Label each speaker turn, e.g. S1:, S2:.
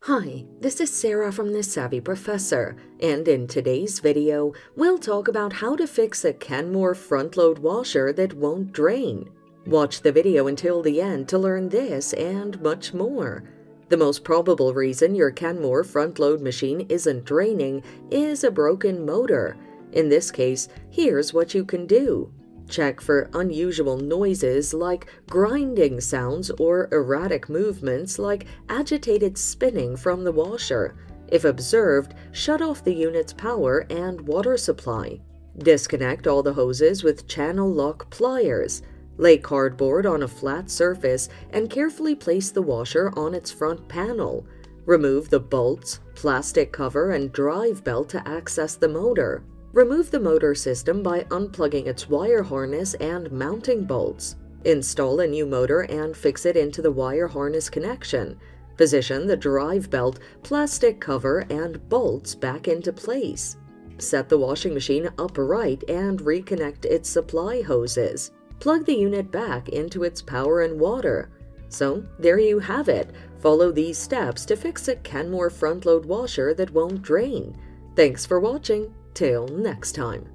S1: Hi, this is Sarah from The Savvy Professor, and in today's video, we'll talk about how to fix a Kenmore front-load washer that won't drain. Watch the video until the end to learn this and much more. The most probable reason your Kenmore front-load machine isn't draining is a broken motor. In this case, here's what you can do. Check for unusual noises like grinding sounds or erratic movements like agitated spinning from the washer. If observed, shut off the unit's power and water supply. Disconnect all the hoses with channel lock pliers. Lay cardboard on a flat surface and carefully place the washer on its front panel. Remove the bolts, plastic cover, and drive belt to access the motor. Remove the motor system by unplugging its wire harness and mounting bolts. Install a new motor and fix it into the wire harness connection. Position the drive belt, plastic cover, and bolts back into place. Set the washing machine upright and reconnect its supply hoses. Plug the unit back into its power and water. So, there you have it. Follow these steps to fix a Kenmore front-load washer that won't drain. Thanks for watching. Till next time.